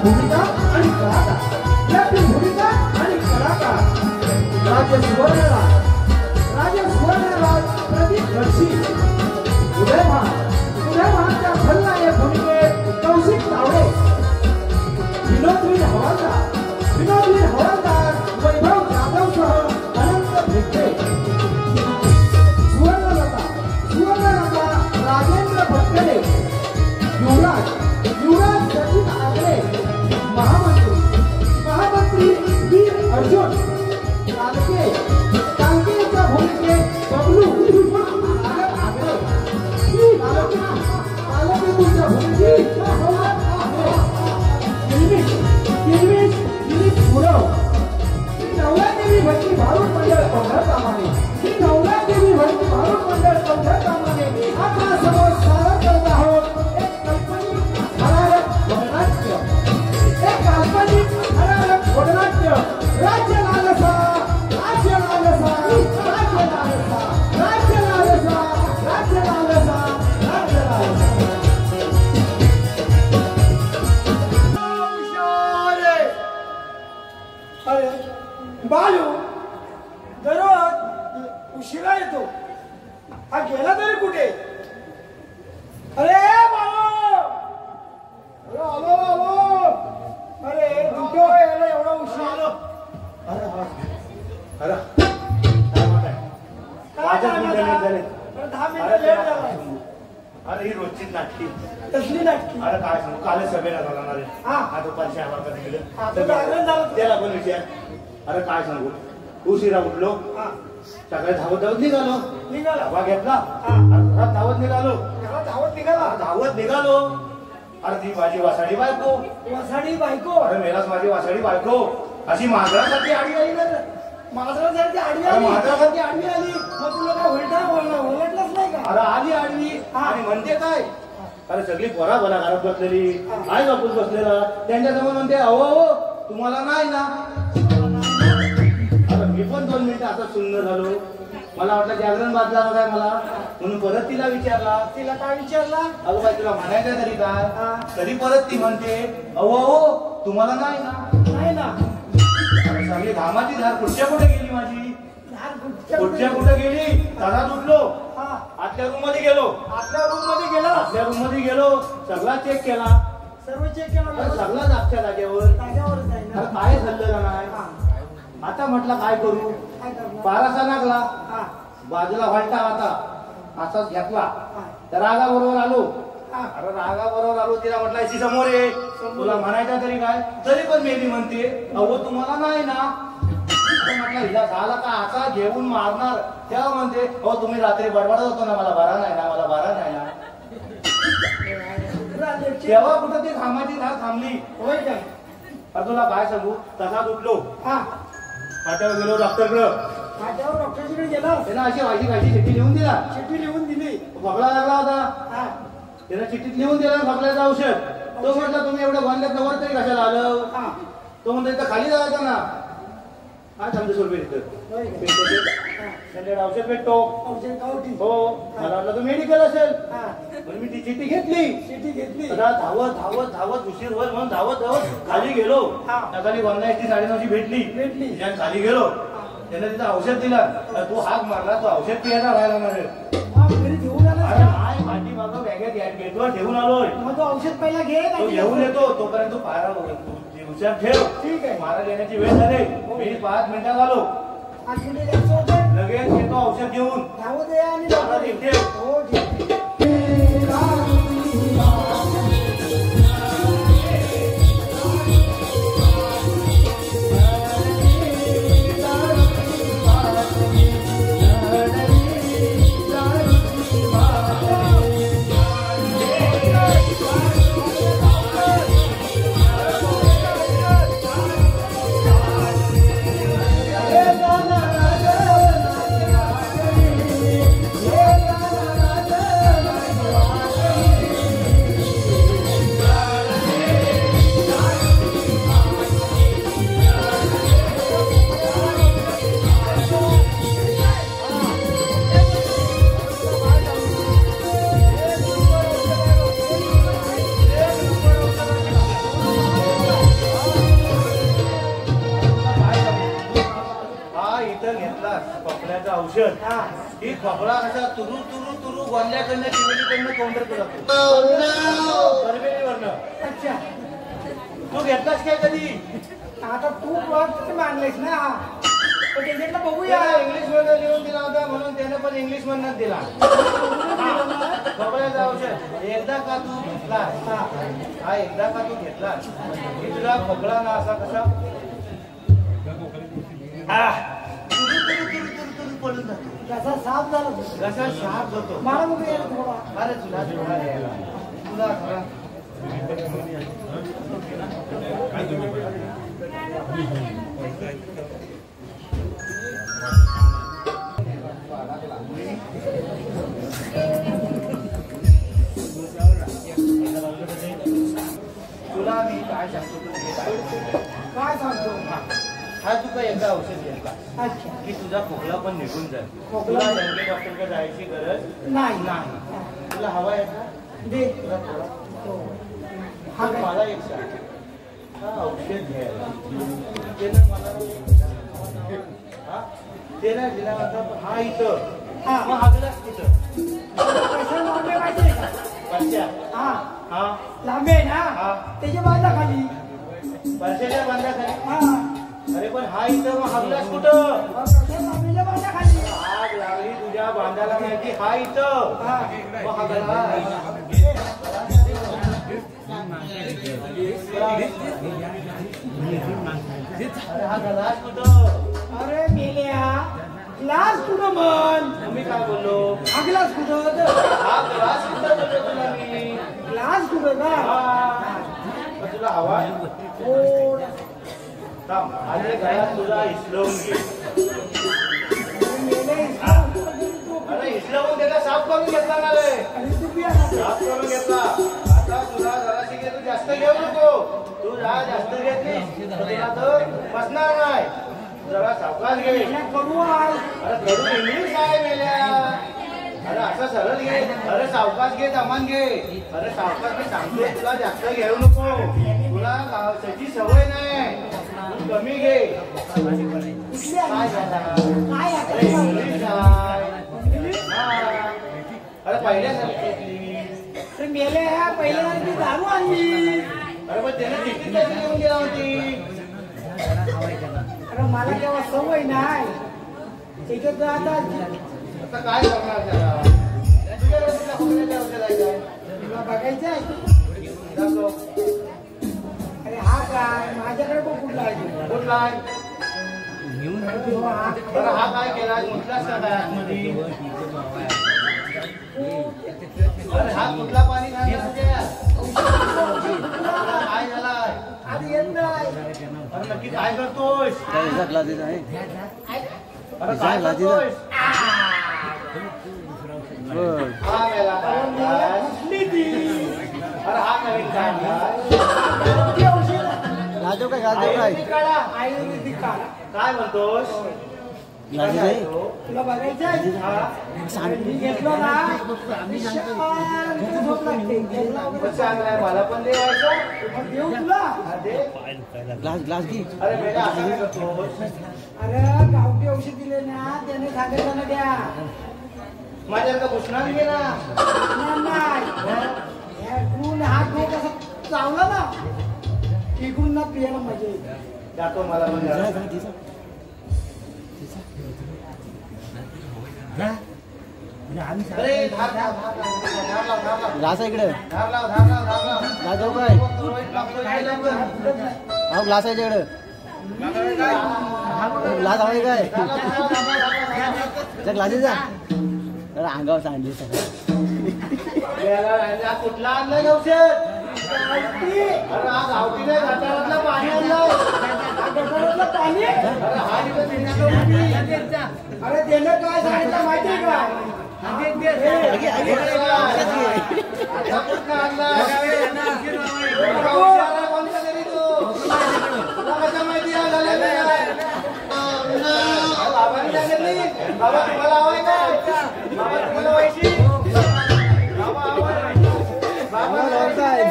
भूमिका आणि कलाकार यातील भूमिका आणि कलाकार राजे सुवर्णराज प्रदीप गडशी उदयभानच्या खलनायक भूमिकेत कौशिक तावडे विनोदवीर हवालदार वैभव जाधवसह अनंत भित्ते सुवर्णलता राजेंद्र भटकले युवराज सचिन आगरे महामंत्री वीर अर्जुन कालकेच्या भूमिकेत बबलू आगरे कालकेच्या भूमिकेत नवलादेवी भक्ती भारूड मंडळ कौंढरकामाने आपल्या समोर सादर करत आहोत एक काल्पनिक वडनाट्य राज्य लालसा बालू दररोज उशिरा येतो हा गेला तरी कुठे अरे बालू आलो अरे दुटो यायला एवढा उशीर आलो अरे काय झाले 10 मिनिटं लेट झाला अरे ही रोजचीच नाटकी कसली नाटकी अरे काय सांगू कालच सभेला जाणार आहे हा दुपारच्या आवाज गेलं त्याला पण विचार अरे काय सांगू उशिरा उठलो सकाळी धावत निघालो हवा घेतला घरात धावत निघालो अरे ती माझी वासाडी बायको अरे मेलाच माझी वासाडी बायको अशी मांजरासारखी आडी आली ना मांजरासारखी आडी आली मग तुला काय उलटलंच नाही का अरे आली आडवी आणि म्हणते काय अरे सगळी पोरा घरात बसलेली काय बापूस बसलेला त्यांच्यासमोर म्हणते अहो तुम्हाला नाही ना अरे मी पण 2 मिनिटं आता सुंदर झालो मला वाटलं जागरण बाजला काय मला म्हणून परत तिला काय विचारला अगं बाई तुला म्हणायचं तरी काय तरी परत ती म्हणते अहो तुम्हाला नाही ना चांगली घामाची धार कुठच्या कुठे गेली माझी कुठे गेली तसाच उठलो आतल्या रूम मध्ये गेलो सगळा चेक केला सगळा जागच्या जागेवर काय झालं नाही आता म्हटलं काय करू बारासा लागला बाजूला व्हायचा आता असाच घेतला तर रागाबरोबर आलो तिला म्हटलं अशी समोर ये तुला म्हणायचं तरी काय तरी पण मेली म्हणते अहो तुम्हाला नाही ना म्हटलं हिला झाला का आता घेऊन मारणार तेव्हा म्हणते अहो तुम्ही रात्री बडबडत होतो ना मला बरा नाही ना तेव्हा कुठं ती घामाची धार थांबली होय काय तुला काय सांगू तसाच उठलो फाट्यावर गेलो डॉक्टरकडे गेला त्यानं अशी वायची चिठ्ठी लिहून दिली फकला लागला होता त्यानं चिठ्ठीत लिहून दिला फकल्याचं औषध तो म्हटलं तुम्ही एवढं बांधल्यात नवर तरी कशाला आलं तो म्हणतो इथं खाली जायचं ना काय समजा सोडवे तिथं औषध भेटतो हो मला वाटलं तो मेडिकल असेल पण मी ती चिठ्ठी घेतली धावत उशीर वर म्हणून धावत खाली गेलो खाली 190 भेटली खाली गेलो त्याने तिथं औषध दिलं तू हाक मारला तो औषध पियाचा राहायला माझी मागं बॅगेत गेटवर ठेवून आलोय तो औषध पहिला घेऊन येतो तोपर्यंत पायरा हुशार ठेव ठीक आहे महाराज येण्याची वेळ झाली मी 5 मिनिटात आलो लगेच येतो औषध घेऊन ठेव औषध हा ही खोकला कसा तुरू तुरू तुरू गोंधल्याकडनं चिमेलीकडनं तोंडत जातो गरबेरीवरनं. अच्छा तू घेतलास काय कधी? आता तू बघ मानलेस ना पण त्याच्याकडे बघूया इंग्लिश मधनं लिहून दिला होता म्हणून त्याने पण इंग्लिश मधनच दिला. खोकल्याचं औषध एकदा का तू घेतलास हा एकदा का तू घेतलास की तुला खोकला ना असा कसा तुरू तुरू तुरू तुरू तुरू पडून जातो. कसा साफ झाला तू. कसा शाप होतो. मला बघूया थोडा अरे तुला थोडा यायला तुला थोडा तुला मी काय सांगतो काय सांगतो हा तू काय एकदा औषध घेतला अच्छा की तुझा खोकला पण निघून जाईल. खोकला तुला दंगे डॉक्टरकडे जायची गरज नाही नाही. तुला हवा आहे का? दे तुला थोडा हा तर काय? मला एक सांग हा औषध घ्यायला त्यानं मला हा ते नाही दिल्यानंतर हा इथं हा. मग हागलाच तिथं पैसा लांबे माहितीये का परश्या हा हा लांबे आहे ना हा. त्याच्या बाजूला खाली परश्याच्या बांधाखाली. हा अरे पण हा इथं मग हागलाच कुठं? पैसा लांबेच्या बाजूला खाली आग लागली तुझ्या बांधाला माहिती हा इथं हा मग हागला अरे हा गलास कुठं? अरे मेल्या ग्लास कुठं म्हण मी काय बोललो? हा ग्लास कुठं हा ग्लास कुठं बोललो तुला मी? ग्लास कुठं का हा. मग तुला हवा आहे? ओढ. थांब. अरे गलास तुला हिसलवून घे. मेले अरे हिसलवून त्याला साफ करून घेतला ना रे. आणि तू बी आता साफ करून घेतला. आता तुला जराशी घे तू जास्त घेऊ नको. तू जास्त घेतलीस तर तुला तर बसणार नाही. जरा सावकाश घे. करू आज अरे करू इंग्लिश आहे मेल्या. अरे असं सरळ घे. अरे सावकाश घे दमान घे. अरे सावकाश मी सांगतोय तुला जास्त घेऊ नको. तुला त्याची सवय नाही. तू कमी घे. कुठली काय आहे? झाला? काय अरे आहे? इंग्लिश आहे. हा. अरे पहिल्यासारखी अरे मेले पहिल्या ती दारू आणली अरे पण त्याने चिठ्ठी कधी घेऊन गेला होती. अरे मला तेव्हा सवय नाही त्याच्यात आता आता काय करणार त्याला? तुझ्याकडे कुठल्या खोकल्याच्या औषध आहे काय? तुला बघायचं आहे दाखव. अरे हा काय माझ्याकडे पण कुठला आहे कुठला आहे? तो हा. बरं हा काय केला? म्हटलास का काय आतमध्ये? अरे हा कुठला पाणी घालला तुझ्या? काय झालाय? आता येत नाही अरे नक्की काय करतोस? अरे काय करतोस? हा मेला काय? कुठली ती अरे हा नवीन काय? ती औषध आयुर्वेदिक काढा. आयुर्वेदिक काढा काय म्हणतोस? कसा आहे तो? तुला बघायचं आहे मी घेतलो ना शांत झोप लागते घेतला खूपच चांगला आहे. मला पण देवायचं. मग देऊ तुला हा, दे. ग्लास घे. अरे बेटा असं काय करतोस? अरे गावठी औषध दिले ना त्याने सांगितलं ना द्या माझ्याकडे पुसणार घे ना. नाही तू हात घे कसं चावला ना इकडून ना पियाला मजा येते दाखव मला पण जरा. अरे धार लाव, धार लाव, धार लाव, धार लाव. ग्लास आहे इकडे. धार लाव, धार लाव, धार लाव. ग्लास देऊ काय? रोहित लागतोय, काय लागतोय? हा ग्लास आहे इकडे. ग्लास हवाय काय? धार लाव, धार लाव, धार लाव, धार लाव. त्या ग्लासेस जा. अरे अंगावर सांडली सगळं. याला कुठला आणलाय औषध? अरे हा गावठी नाही, घाटावरलं पाणी आणलंय. गटारातलं पाणी अरे हा इथं पिण्याचं पाणी. अरे त्यानं काय सांगितलं माहितीये का आता कुठलं आणलंय? हुशार आहे कोणता तरी तू. तुला कसं माहिती आहे झालेलं आहे? बाबांनी सांगितली. बाबा तुम्हाला हवंय का? बाबा तुम्हाला व्हायची? बाबा हवंय. बाबा हवंय.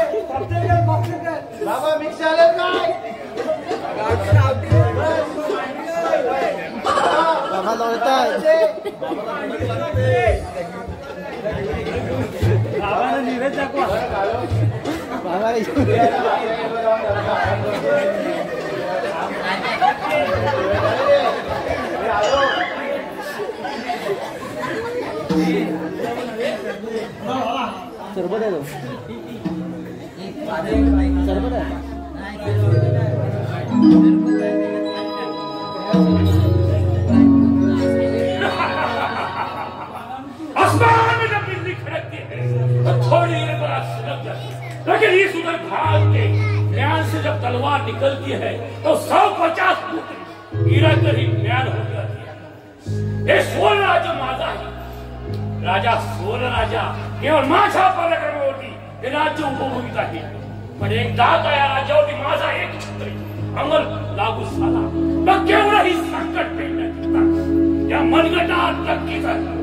बाबा मिक्स झालं काय? बाबा सरबत आहे तो सरबत आहे आसमान में जब बिजली खड़कती है तो थोड़ी देर पर सुलग जाती है, लेकिन इस उधर भाग के म्यान से जब तलवार निकलती है तो 150 फुट गिरा कर ही म्यान हो जाती है। ये सोल राजा माझा है, राजा सोल राजा केवळ माझा पराक्रमावरती हे राज्य उपभोगीत आहे, पण एकदा त्या राज्यावरती माझा एक छत्री अंमल लागू झाला तर केवढंही संकट पेटण्यात या मनगटात नक्कीच आहे।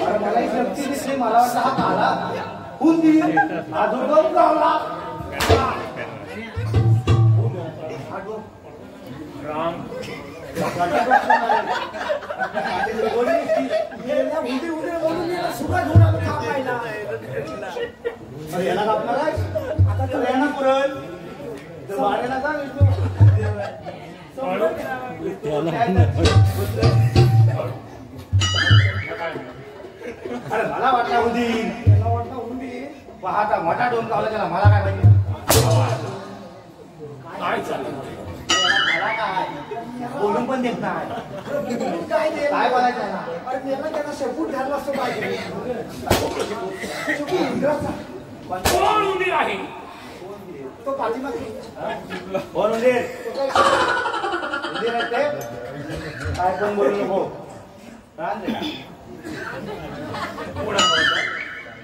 मला वाटतं हा काला उंदीर हा दुर्गम लावला राम याला कापणार आहे आता तर याना पुरण वाड्याला जा अरे मला वाटला उंदीर पहाटा मोठा डोन कावला त्याला मला काय माहिती काय चाललं मला काय बोलून पण देत नाही काय बोलायचं आहे ना त्यांना शेपूट घालला असतो पाहिजे कोण उंदीर आहे? तो पाठीमागे बोल उंदीर उंदीर आहे ते काय पण बोलू नको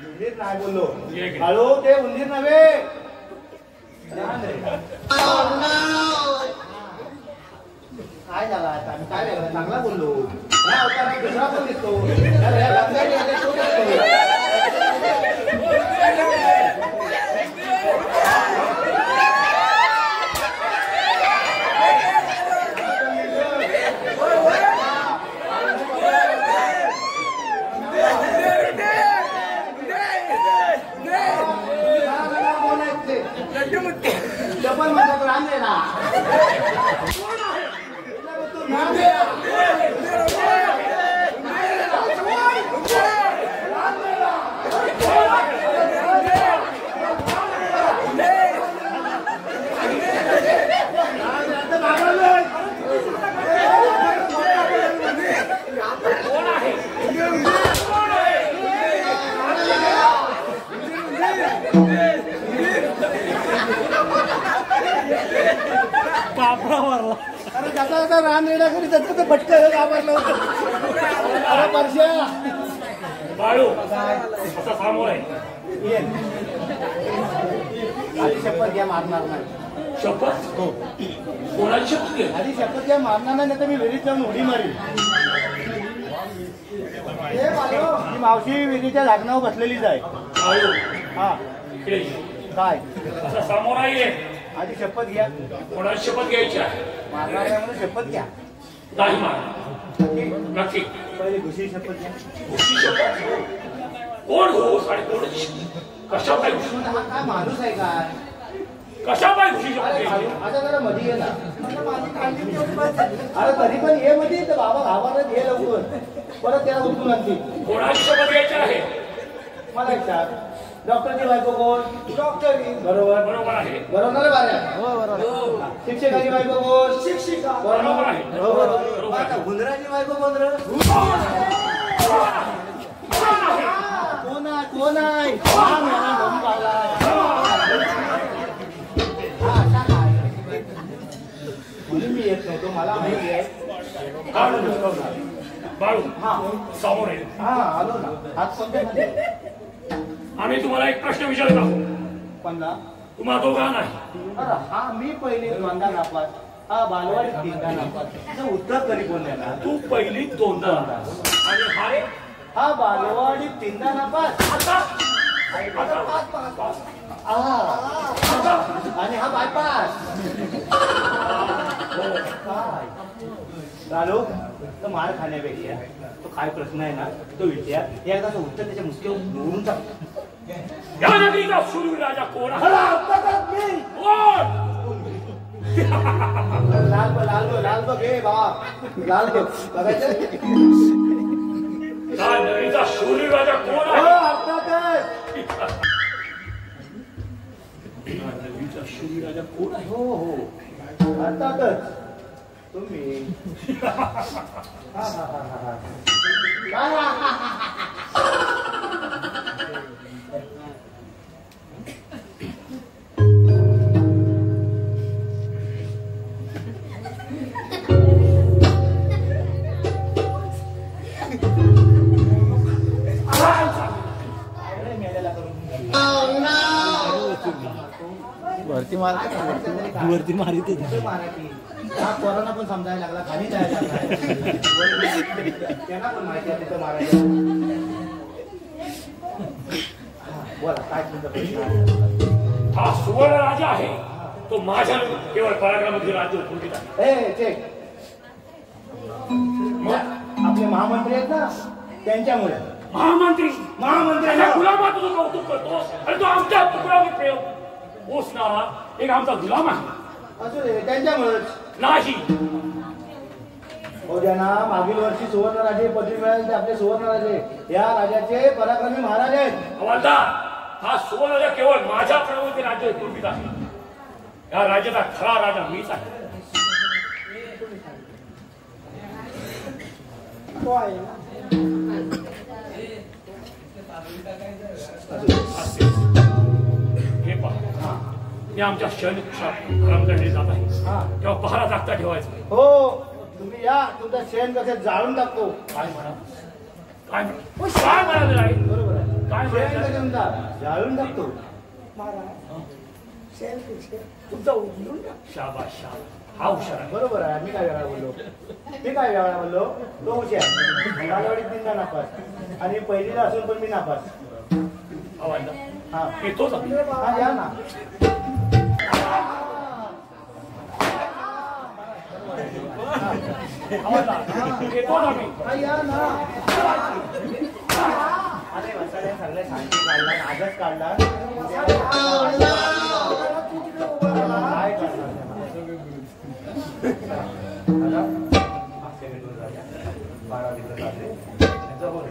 उंदीर नाही बोललो हळू ते उंदीर नव्हे काय झालं आता मी काय वेगळं चांगला बोललो या अवतारात दुसरा पण दिसतो डबल म्हणतात रामदेला अरे त्याचा रान येण्याकरी त्याचं तर भटकं घाबरलं होतं अरे परश्या बाळू असा सामोर आहे आधी शपथ घ्या मारणार नाही शपथ हो कोणाची शपथ घे आधी शपथ घ्या मारणार नाही तर मी विहिरीत जाऊन उडी मारीन ही मावशी विहिरीच्या झाकणावर बसलेलीच आहे बाळू हा इकडे ये. काय असा सामोर आहे आधी शपथ घ्या कोणाची शपथ घ्यायची आहे? मारणार आहे म्हणून शपथ घ्या नाही मार नक्की पहिले घुशी शपथ घ्या घुशी शपथ कोण हो आणि कोणाची शपथ? कशा पाय घुशी हा काय माणूस आहे काय कशा पाय घुशी शपथ अरे घ्यायची? आता जरा मध्ये ये ना अरे कधी पण ये मध्ये तर बाबा घाबरत ये लवकर परत त्याला उचलून आणतील कोणाची शपथ घ्यायची आहे? मला विचार डॉक्टरची बायको कोण? डॉक्टरी. बरोबर. बरोबर आहे. बरोबर ना बाऱ्या? हो बरोबर. शिक्षकाची बायको कोण? शिक्षिका. बरोबर आहे. बरोबर. आता हुंदराची बायको कोण रे? कोण आहे? हा मला ढोंग पावलाय. म्हणून मी येत नव्हतो, मला माहिती आहे. बाळू हा समोर आहे. हा आलो ना. हात कोणत्या मध्ये? आम्ही तुम्हाला एक प्रश्न विचारत आहोत. पंधरा. तुम्हा दोघांना नाही. बरं, हा मी पहिले दोनदा नापास, हा बालवाडी तीनदा नापास. त्याचं उत्तर तरी कोण देणार? तू पहिली दोनदा आणि हा रे हा बालवाडी तीनदा नापास. आता आणि हा बायपास. काय चालू तर मार खाण्यापेक्षा तो काय प्रश्न आहे ना तो विचार. एकदा उत्तर त्याच्या मुसक्या निवडून टाक. या नगरीचा शूरवीर राजा कोण आहे? कोण? लाल बघ हे बाबा, लाल बघ बघायचं. या नगरीचा शूरवीर राजा कोण हो, आहे? अर्थातच. या नगरीचा शूरवीर राजा कोण आहे? हो हो अर्थातच तुम्ही. वरती मारी ते हा कोरोना पण समजायला लागला, खाली जायला लागला. त्यांना पण माहिती आहे तिथं मारायचं. बोला काय तुमचं प्रश्न? हा सुवर्ण राजा आहे तो माझ्या केवळ पराक्रमाचे राज्य उठून आहे. ए चेक. आपले महामंत्री आहेत ना त्यांच्यामुळे. महामंत्री महामंत्री त्याच्या गुलामात तुझं कौतुक करतो आणि तो आमच्या तुकड्यावर प्रयोग पोचणारा एक आमचा गुलाम आहे. असू दे त्यांच्यामुळेच. नाही हो ज्यांना मागील वर्षी सुवर्णराजे पदवी मिळाली ते आपले सुवर्णराजे या राजाचे पराक्रमी महाराज आहेत. हवालदार हा सुवर्ण राजा केवळ माझ्या प्रभूचे राज्य पूर्वीत आहे. या राज्याचा खरा राजा मीच आहे. तो आहे ना. हे पहा मी आमच्या शहराकडे जात आहे तेव्हा पहारा जागता ठेवायचा. हो तुम्ही या तुमचं शेण कसं जाळून टाकतो. काय म्हणा काय म्हणाले आहे? बरोबर आहे. काय शेण म्हणाले? कसं तुमचा जाळून टाकतो. महाराज शेण तुमचा उचलून टाक. शाबाश शाबाश हा हुशार आहे. बरोबर आहे. मी काय वेळा बोललो तो हुशार. बालवाडीत तीनदा नापास आणि पहिलीला असून पण मी नापास. हवालदार हा येतोच आम्ही. हा या ना. हवालदार येतोच आम्ही. हा या ना. अरे वसाड्या सगळ्या शांती काढला आजच काढला. काय करणार बारा दिवस झाले त्यांचा बोल.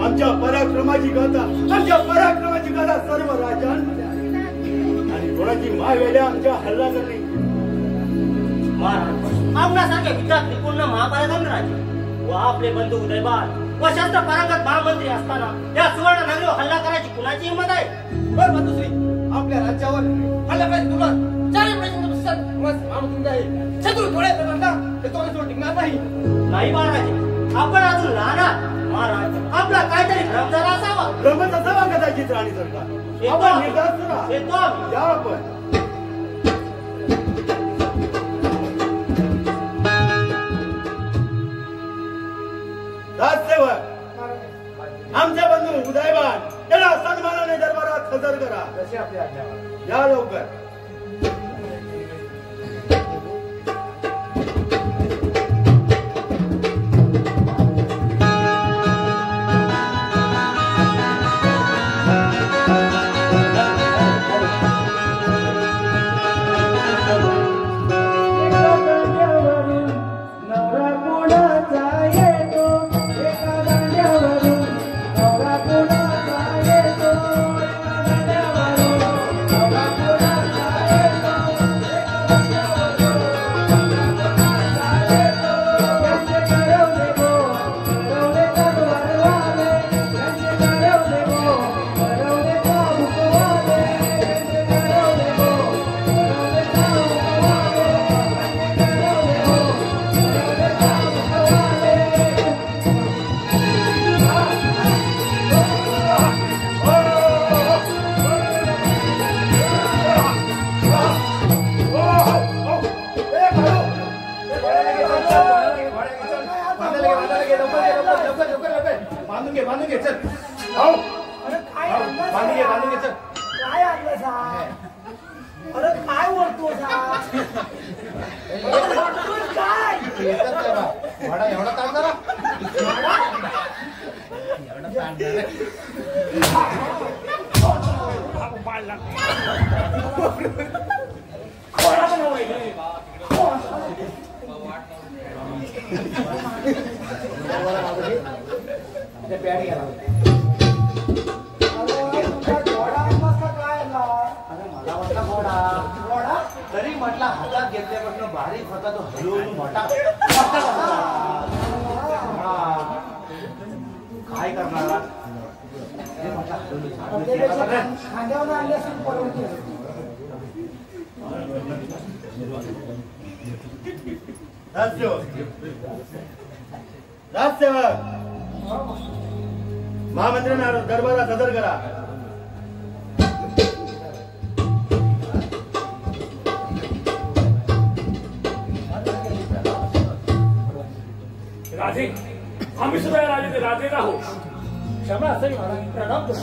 आमच्या पराक्रमाची गाथा सर्व राजांमध्ये आणि कोणाची माय वेळ्या आमच्या हल्ला करणे. आपल्यासारख्या विचार त्रिपूर्ण महापराक्रमी राजे व आपले बंधू उदयबान व शस्त्र पारंगत महामंत्री असताना या सुवर्ण नगरीवर हल्ला करायची कुणाची हिंमत आहे? बरं बंधुश्री आपल्या राज्यावर हल्ला करायची तुला चार प्रश्न आहे. शत्रू थोडे टिकणार नाही महाराज. आपण अजून लहान आहात महाराज. आपला काहीतरी भ्रम झाला असावा. भ्रमच असावा कदाचित राणी सरकार. आपण निर्धास्त ना येतो आम्ही. या आपण. राजसेवक आमच्या बंधू उदयवान त्याला सन्मानाने दरबारात सदर करा. जसे आपले आज्ञा. या लवकर. बांधून घे चल. अरे काय बांधून घे चल. काय आणलं सा? अरे काय ओळखतो सा? काय भाडा एवढा ताण जरा. प्याडी घ्या. तरी म्हटला हातात घेतल्यापासून बारीक होता तो हळूहळू मोठा. काय करणार खांद्यावर आणले असेल परवडते. राजसेवक महामंत्र्यांना दरबारात सदर करा. राजे आम्ही सुद्धा या राजाचे राजे आहोत. क्षमा असेल महाराज. प्रणाम करा.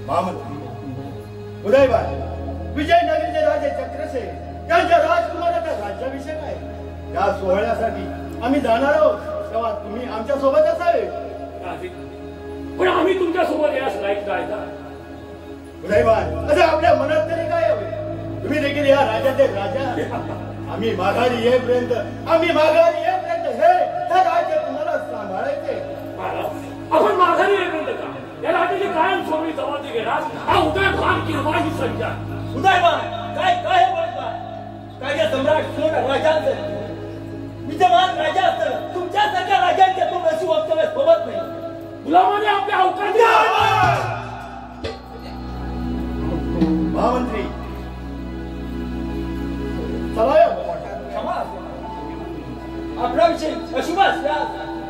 महामंत्री उदयबाई विजयनगरीचे राजे चक्रसेन त्यांच्या राजकुमाराचा राज्याभिषेक आहे. या सोहळ्यासाठी आम्ही जाणार आहोत. तेव्हा तुम्ही आमच्या सोबत असावे. राजे पण आम्ही तुमच्या सोबत यास लायक काय का? उदयबाई असं आपल्या मनात तरी काय हवे. तुम्ही देखील या राज्याचे राजा. आम्ही माघारी येईपर्यंत हे राज्य तुम्हाला सांभाळायचे. आपण माघारी येईपर्यंत का? या राज्याची कायम सोडणी जबाबदारी घेणार हा उदयभान किंवा ही संख्या. उदयभान काय काय बोलताय? काय सम्राट सोड राजांचं विद्यमान राजा असताना तुमच्यासारख्या राजांच्या तुम्ही अशी वक्तव्य सोबत नाही. गुलामाने आपल्या अवकाश महामंत्री चला क्षमा आपला विषय अशुभ असल्यास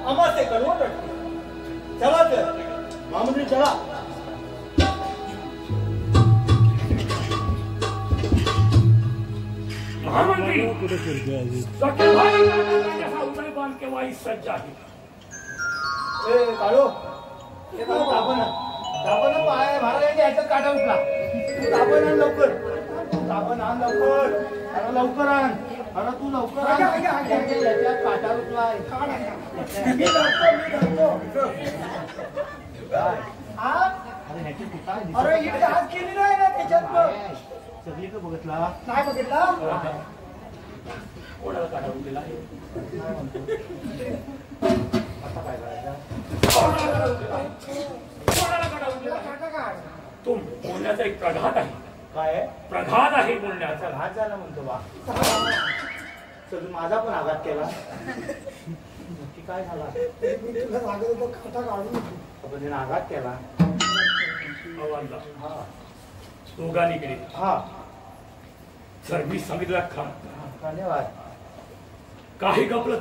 आम्हाला ते कळवून पडते. चला तर महामंत्री चला. महामंत्री उदयभान केव्हा ही सज्ज आहे. काळू हे काळू दाबण पाय महाराजांच्या ह्याच्यात काटा उठला. दाबण आण लवकर. दाबण आण लवकर. अरे लवकर आण. अरे तू लवकर आण. ह्याच्यात काटा उठलाय. अरे ही डास केली नाही ना त्याच्यात. सगळी का बघितला नाही बघितला. कोणाला काढा उठलेला आहे. आता काय करायचं. कोणाला काढा उठलेला तो बोलण्याचा एक प्रघात आहे. काय प्रघात आहे बोलण्याचा. घात झाला म्हणतो बा. सगळी माझा पण आघात केला. नक्की काय झाला. मी तुला सांगत होतो खाता काढून आपण आघात केला. आवाजला हा दोघांनी केली. हा सर मी सांगितलं खा. धन्यवाद. काही गपलं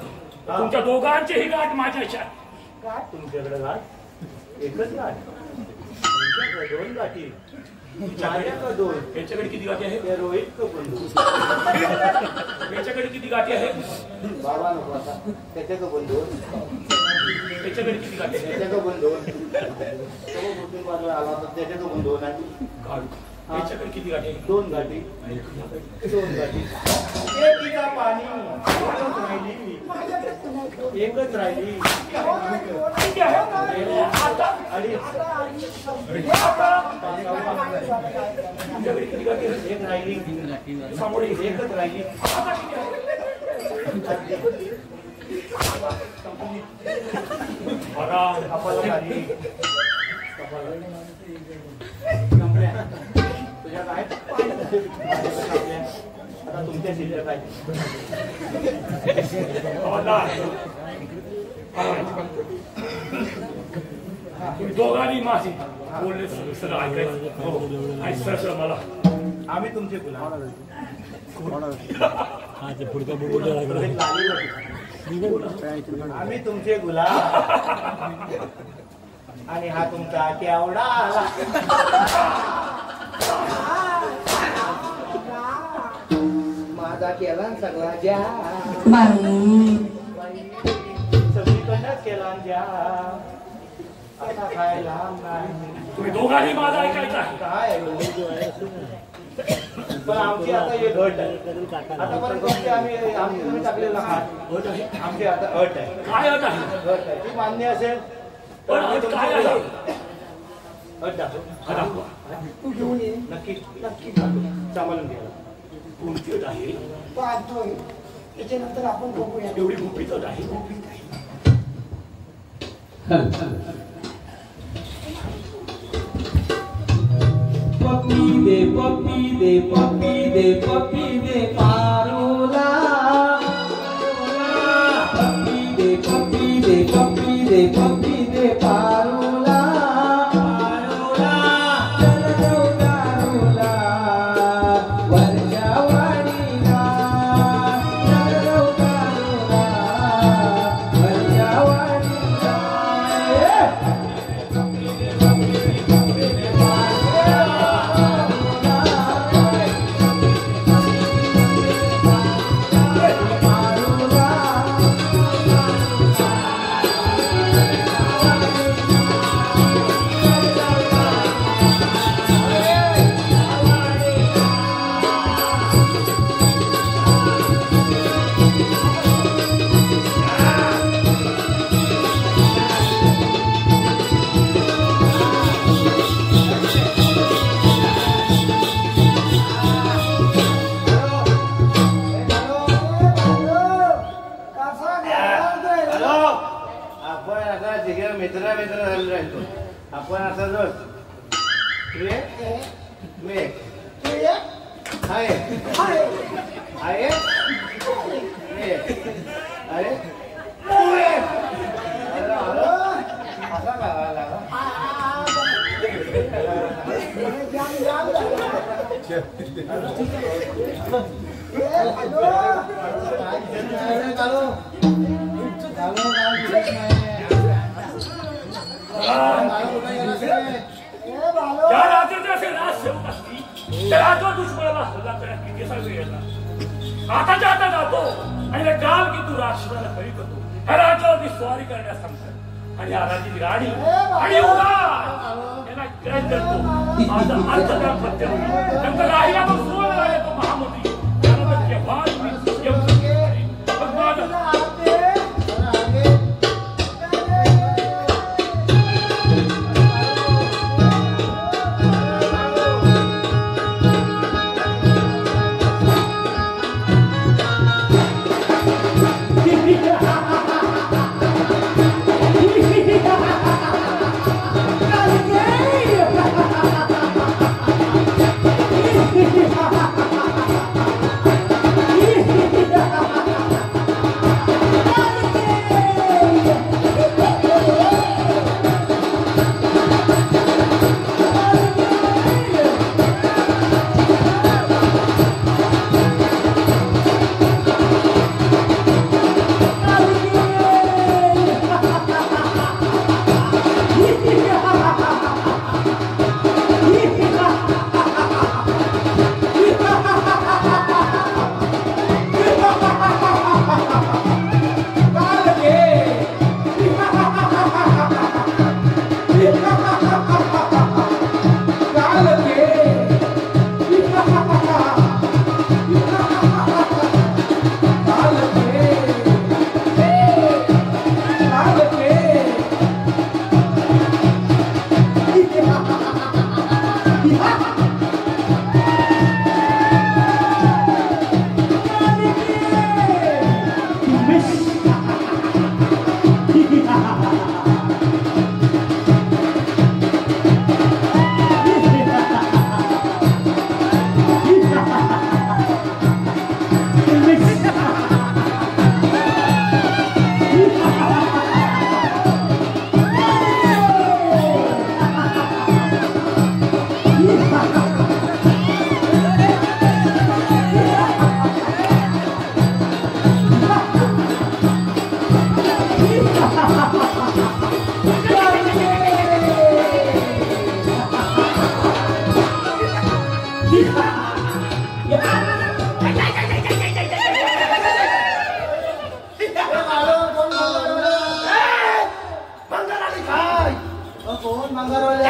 तुमच्या दोघांचेही गाठ माझ्याच्या. काय तुमच्याकडे गाठ. एकच गाठ. तुमच्याकडे दोन गाठी. माझ्याकडे 2. याच्याकडे किती गाठी आहेत? ते रोहित बंधू. याच्याकडे किती गाठी आहेत? बाबा नको आता. त्याच्याकडे बंधू. याच्याकडे किती गाठी आहेत? त्याच्याकडे बंधू. तो कुठून बाजूला आला तर त्याच्याकडे बंधू नाही. याच्याकडे किती गाठी आहेत? 2 गाठी. 2 गाठी. एकीचा पाणी. एकच राहिली. किती आहे? अडीच. तुमच्याकडे किती गाठी आहेत? एक राहिली. समोर एकच राहिली. कपाला खाली. तुझ्या काय आता तुमच्या शिल्लक आहे. तुम्ही दोघांनी माझी बोलले सगळं ऐकायचं. हो आणि सर मला आम्ही तुमचे गुलाम. पुढचा बोलू आम्ही तुमचे गुलाम आणि हा तुमचा केवढा आला. माझा केला सगळा ज्या सगळीकडनंच केला ज्या आता खायला नाही. तुम्ही दोघांनी माझा ऐकायचं आहे. काय पण आमची आता एक अट आहे. आतापर्यंत आम्ही तुम्ही टाकलेला हात अट आहे. आमची आता अट आहे. काय अट आहे? अट आहे ती मान्य असेल पण अट काय आहे? अट दाखव. हा, दाखवा. तू घेऊन ये. नक्की नक्की सांभाळून घ्या. कोणती अट आहे? पाहतोय. त्याच्यानंतर आपण बघूया. एवढी गुपित अट आहे? पप्पी दे पप्पी दे पप्पी दे पप्पी दे पारोला. पप्पी दे पप्पी दे पप्पी दे पप्पी दे पारोला. चल जाऊ दारूला वरच्या वाडीला. चल जाऊ दारूला वरच्या वाडीला. मित्र झालेलो आहे तो. आपण असा रोज आहे अरे असा काय लागला. त्या राजाचे असे राजसेवक असतील तर आता दुश्मनाला हल्ला करण्यात किती असा वेळ येणार. आताच्या आता जातो आणि काल की तू राक्षसाला खरी करतो. ह्या राज्यावरती स्वारी करण्यास सांगतात आणि या राज्याची राणी आणि यांना काय करतो. माझा अर्थ त्या फत्य नंतर राहिला तो सुवर्ण राहिला तो महामंत्री त्यानंतर केव्हा Ha ha ha! कोण मागारवले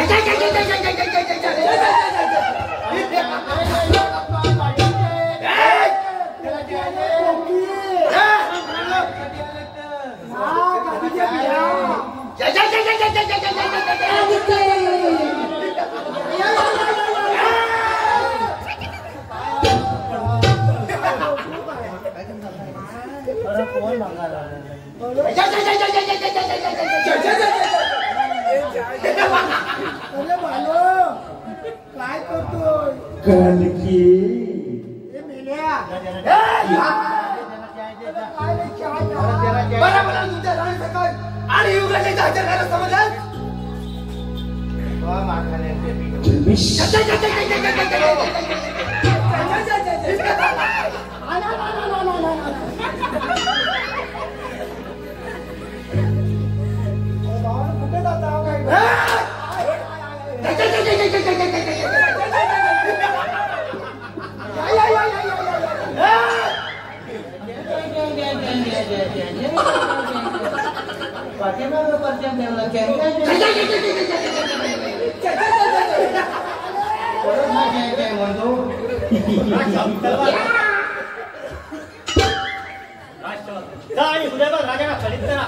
कोण काय करतोय कलकी आणि युगाचे जायचं काय समजलं कुठे जाता आणि उदयबाद राजाला खलीत करा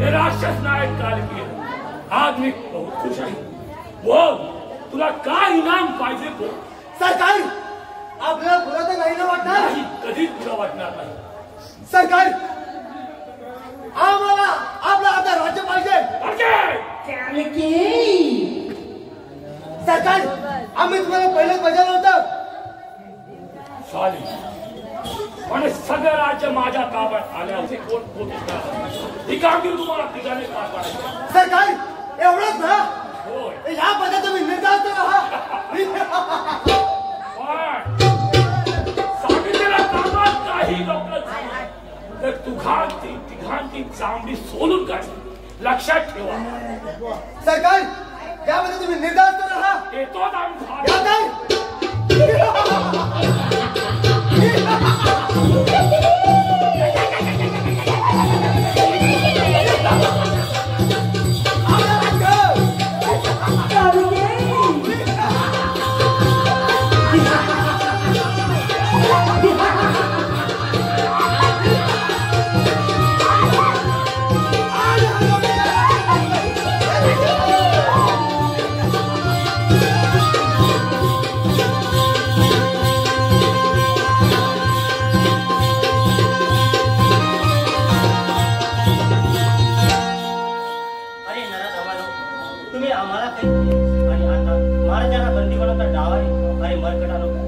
हे राक्षस नायक कालकी आज मी बहुत खुश आहे बोल तुला काय इनाम पाहिजे बोल सरकार आपल्याला पुरा तर नाही ना वाटणार नाही कधीच तुला वाटणार नाही सरकार आम्हाला आपला आता राज्य पाहिजे सरकार आम्ही तुम्हाला पहिलेच बजावलं होतं शाली पण सगळं राज्य माझ्या ताब्यात आल्याचे कोण पोहोचणार ही कामगिरी तुम्हाला तिघांनी पार पाडायची सरकार एवढंच ना होय या पदाचा मी निर्धार पण दोघांची तिघांची चांगली सोलून काढली. लक्षात ठेवा. सरकार यामध्ये तुम्ही निर्धास्त राहा. येतोच आम्ही.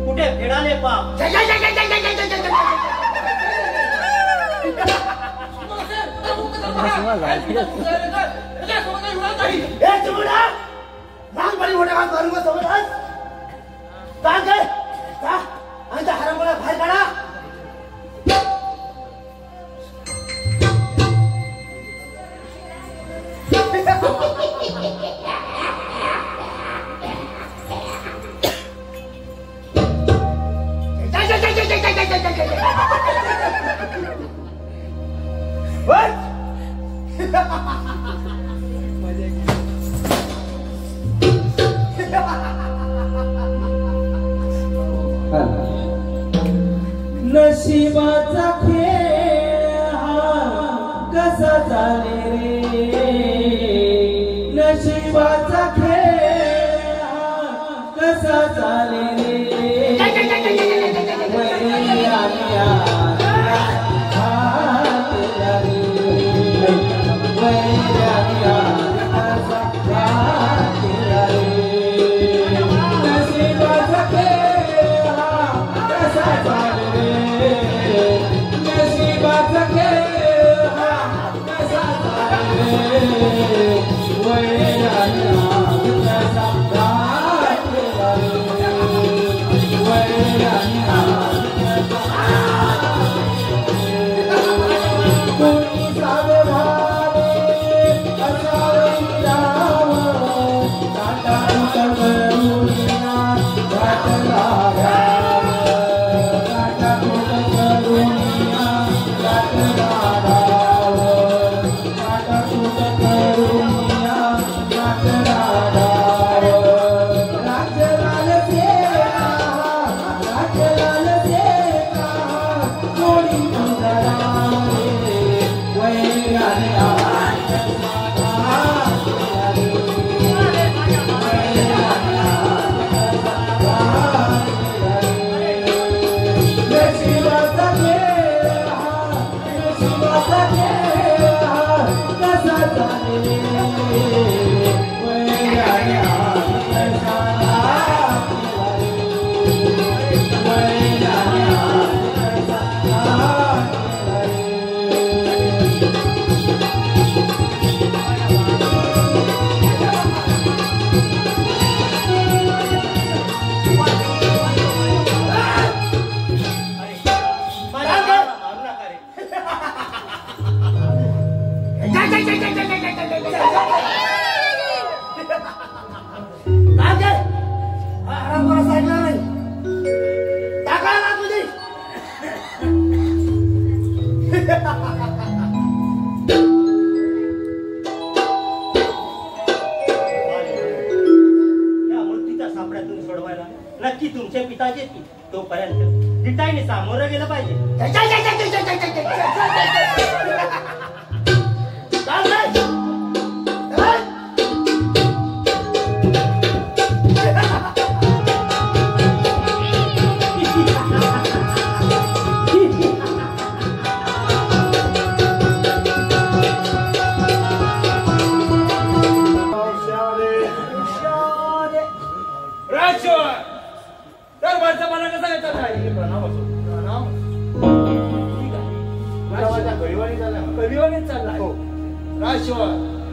कुठे फेडाले पाप. हरमला बाहेर काढा. नशिबाचा खेळ हा कसा चाले रे. नशिबाचा खेळ हा कसा चाले रे. वैरी आलिया हातला रे. वैरी आलिया हातला रे. नशिबाचा खेळ हा कसा चाले रे. नशिबाचा खेळ हा कसा चाले रे. वैरी आलिया हातला रे. वैरी आलिया कोणी सावधाने असावे राम. काटा करुणा घातला राम. काटा करुणा घातला राम. काटा करुणा घातला राम. राजलाल सेना राजलाल सेना कोणी तुझा रे. वैराने नशिबाचा खेळ हा नशिबाचा खेळ हा कसा चाले रे. वैराने सोडवायला नक्की तुमच्या पिताचे की. तोपर्यंत पिताने सामोरं गेलं पाहिजे.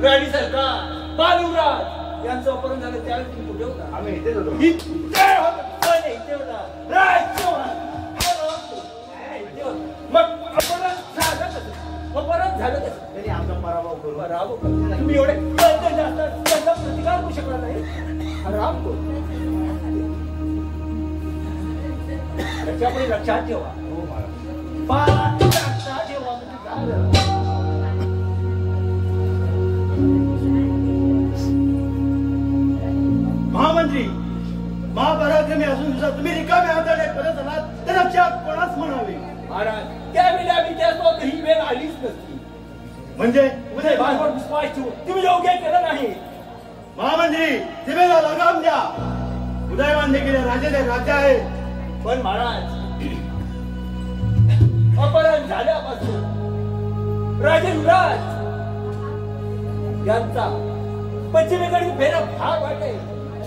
राणी सरकार बालूराज यांचं अपहरण झालं त्यावेळी तुम्ही कुठे होता? आम्ही इथेच होतो. मग अपहरण झालं कसं? त्याच्यापुढे लक्षात ठेवा बाळाची लक्षात ठेवा म्हणजे काय झालं? महामंत्री महापराक्रमी असून सुद्धा तुम्ही रिकाम्या हाताने परत आलात तर आमच्या कोणाच म्हणावे महाराज त्यावेळी आम्ही त्यासोबत ही वेळ आलीच नसती म्हणजे उदय भागवत विश्वास ठेवू तुम्ही योग्य केलं नाही महामंत्री सीमेला लगाम द्या उदयवान देखील राजाचे राजा आहे पण महाराज अपहरण झाल्यापासून राजे युवराज यांचा पश्चिमेकडील फेरा भाग वाटे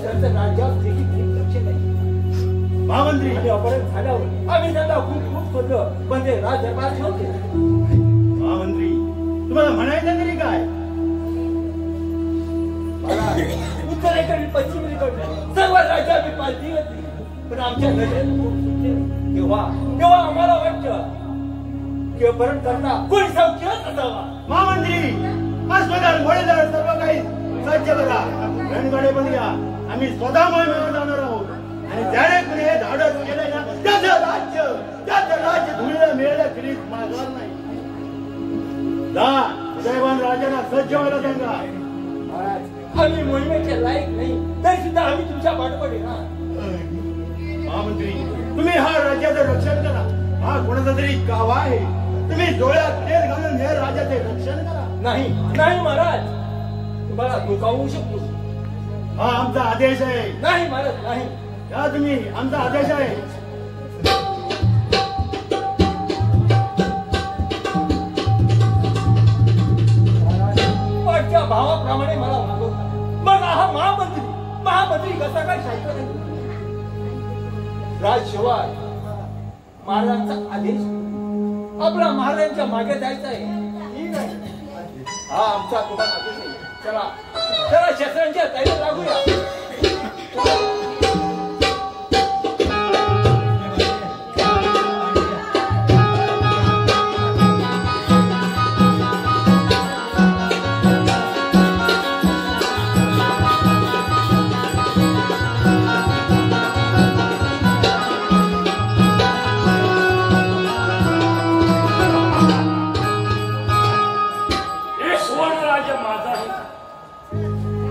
त्यांचं राज्यात देखील लक्ष नाही महामंत्री आणि अपहरण झाल्यावर आम्ही त्यांना खूप करलं पण ते राज दरबार ठेवते महामंत्री तुम्हाला म्हणायचं तरी काय उत्तरेकडील पश्चिमेकडील सर्व राज्य आम्ही पालती होती पण आमच्या नजरेत तेव्हा आम्हाला वाटतं की अपहरण करता कोणी सौख्यच असावा महामंत्री अस्पताल घोडेदार सर्व काही सज्ज करा रणगाडे बंदूया आम्ही स्वतः मोहिमेवर जाणार आहोत आणि ज्याने कुणी हे धाडस केलंय ना त्याचं राज्य धुळीला मिळायला फिरीत मागणार नाही जा उदयवान राजांना सज्ज व्हायला सांगा महाराज आम्ही मोहिमेचे लायक नाही तरी सुद्धा आम्ही तुमच्या पाठोपाठ येणार महामंत्री तुम्ही हा राज्याचं रक्षण करा हा कोणाचा तरी गावा आहे तुम्ही डोळ्यात तेल घालून हे राज्याचे रक्षण करा नाही नाही महाराज तुम्हाला धोका होऊ शकतो हा आमचा आदेश आहे नाही महाराज नाही या तुम्ही आमचा आदेश आहे वाटच्या भावाप्रमाणे मला वागवता मग हा महामंत्री कसा काय शांत नाही राजशिवाय महाराजांचा आदेश आपला महाराजांच्या मागे जायचं आहे ठीक आहे हा आमचा तुम्हाला आदेश आहे चला चला शस्त्रांच्या तयारीत लागूया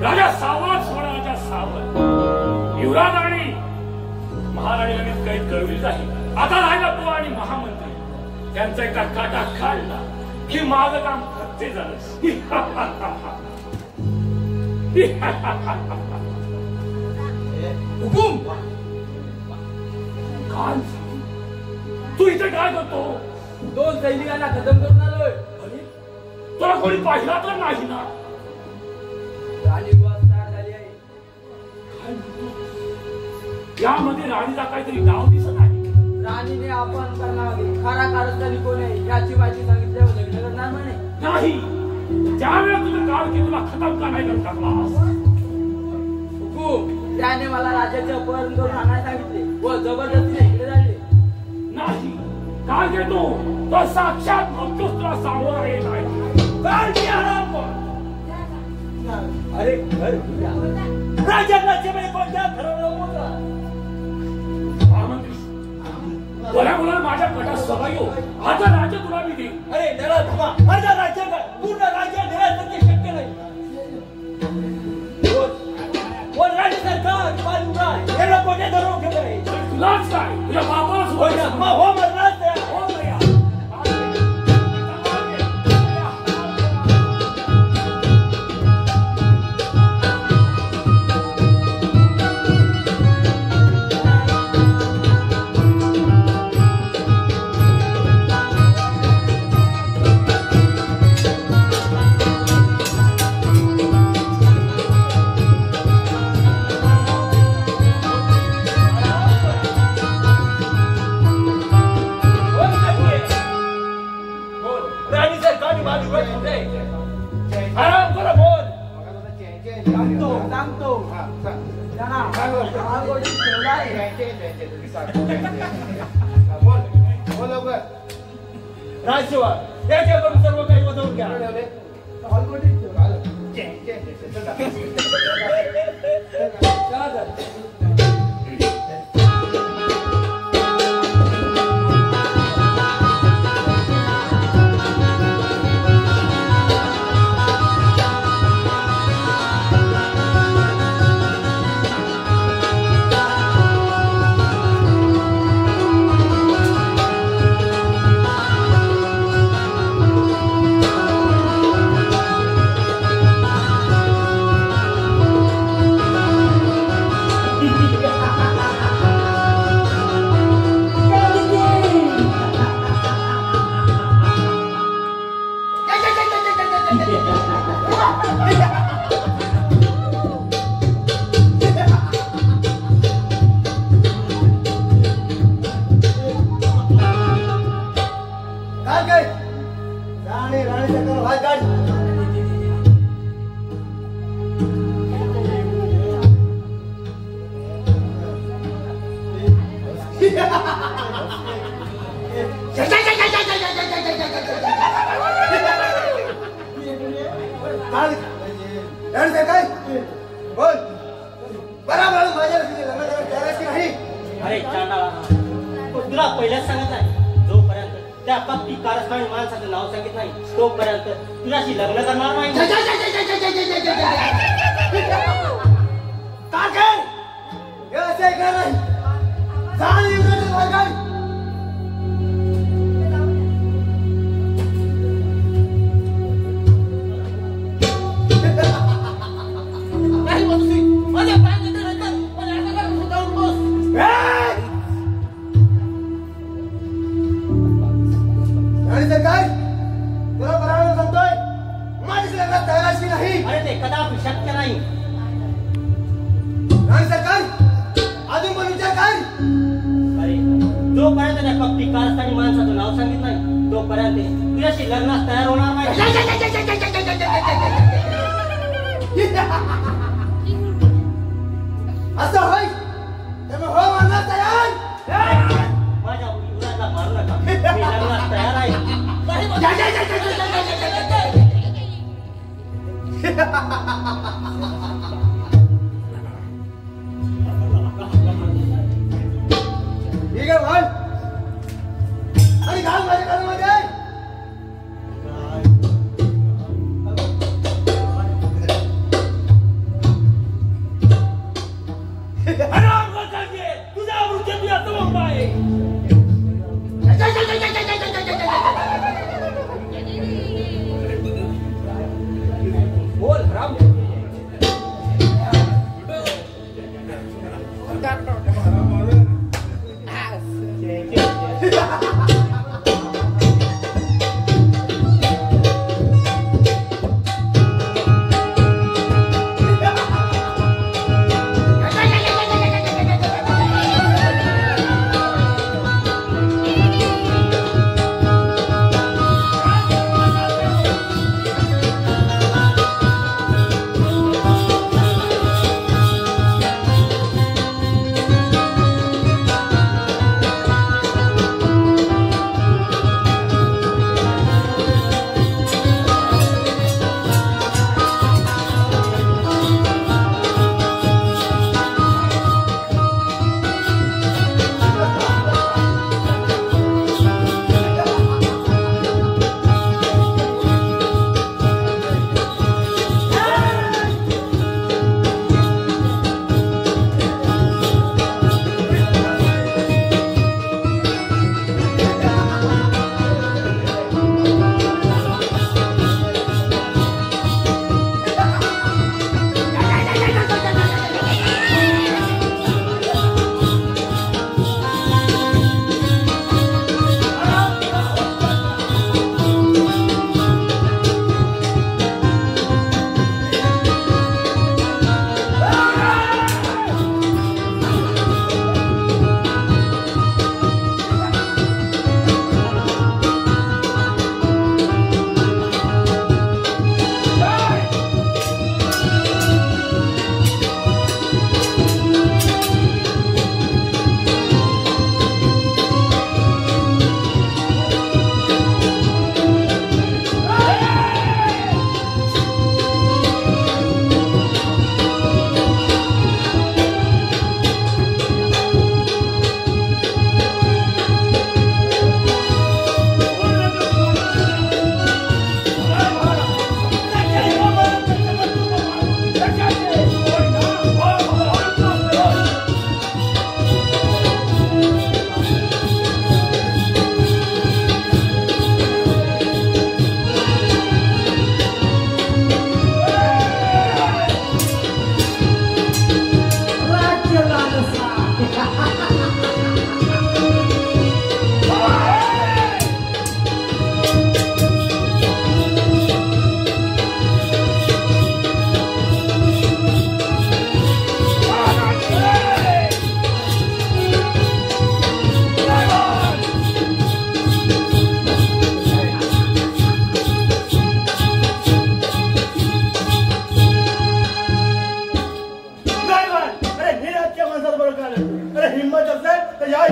राजा सावध सोळाच्या सावध युवराज आणि महाराणीला कैद करविली आहे आता राहिला तो आणि महामंत्री त्यांचा एका काटा काढला की माझं काम खर्चे झालं हुकूम खान तू इथे काय करतो 2 सैनिकांना खतम करून आलोय तुला कोणी पाहिला तर नाही ना यामध्ये राणीचा काहीतरी नाव दिसत आहे राणीने आपण करणारे खरा कारस्थानी कोण आहे याची माहिती सांगितल्यावर लग्न करणार म्हणे नाही त्यावेळेला तुझं काळ की तुला खतम का नाही करत टाकलास हुकूम त्याने मला राजाचे अपहरण करून आणायला सांगितले व जबरदस्तीने इकडे झाले नाही काय घेतो तो साक्षात मृत्यूच तुला सामोरा येत आहे काय की आराम कर अरे घर राजांना जेव्हा कोणत्या ठरवलं होतं बोला बोला माझ्या कटात सभा येऊ आता राज्य तुला मी देईन अरे त्याला धमा अर्धा राज्य पूर्ण राज्य देण्याचं ते शक्य नाही कोण राज्य सरकार बाजूला याला कोणी धरून घेतलंय तुलाच काय तुझ्या बाबाला हो म्हणणार त्या हो भैया राजशिवाय याच्याकडून सर्व काही बदलून घ्या काय बोल बराबर माझ्या लग्न करायचं की नाही? अरे चांडाळा, तुला पहिल्याच सांगत आहे, जोपर्यंत त्या पक्की कारस्थानी माणसाचं नाव सांगित नाही तोपर्यंत तुझ्याशी लग्न करणार नाही. काय हे असं ऐकणार नाही. चाल इंग्रजी वर्गात. नाही बसू, माझ्या पायात येते नंतर पण आता काय सुटावून बस. आणि तर काय तुला बरोबर सांगतोय माझ्या लग्नात तयार असली नाही. अरे ते कदापि शक्य नाही. आणि सरकार अजून पण विचार कर. अरे जोपर्यंत त्या पक्की कारस्थानी माणसाचं नाव सांगित नाही तोपर्यंत तुझ्याशी लग्नास तयार होणार नाही. असं होय तर हो म्हणणार तयार. माझ्या युवराजला मारू नका, मी लग्नास तयार आहे. नाही बसू. ठीक आहे भाई आणि घाल माझ्या कानामध्ये. हराम होता ये तुझा मृत्यू तुझ्या तमंग आहे. बोल हराम.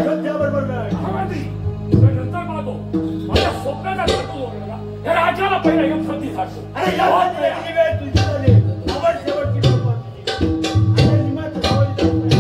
बरोबर नाही. महामंत्री तुला नंतर मागो. माझ्या स्वप्नाचा शत्रू ओळखला या राजाला पहिला एक संधी साधतो. अरे या संधीची वेळ तुझी झाली. शेवटची वेळ तुझी. आता निमाचं सावली जात नाही.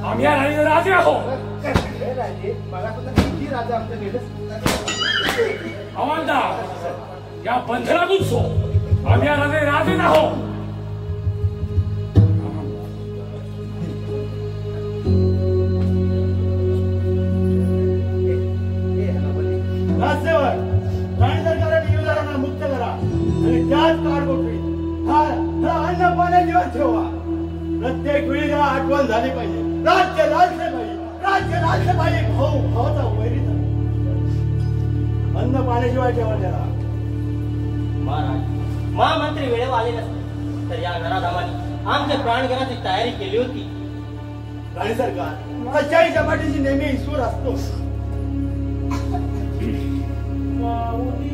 आम्ही राजे आहोत. हवालदार या बंधनातून सो. आम्ही राजे आहोत. राजसेवक राणी सरकारने युवरांना मुक्त करा आणि त्याच काळगोठवी हा अन्न पाण्याजीवन ठेवा. प्रत्येक वेळी आठवण झाली पाहिजे. राज्य राजसेबाई भाऊ भावाचा वैरी झाला. अन्न पाण्याशिवाय ठेवा त्याला. महाराज महामंत्री वेळेवर आले नसते तर या नराधामाने आमच्या प्राणगणाची तयारी केली होती. राणी सरकार सच्चाईच्या पाठीशी नेहमी सूर असतो. माऊली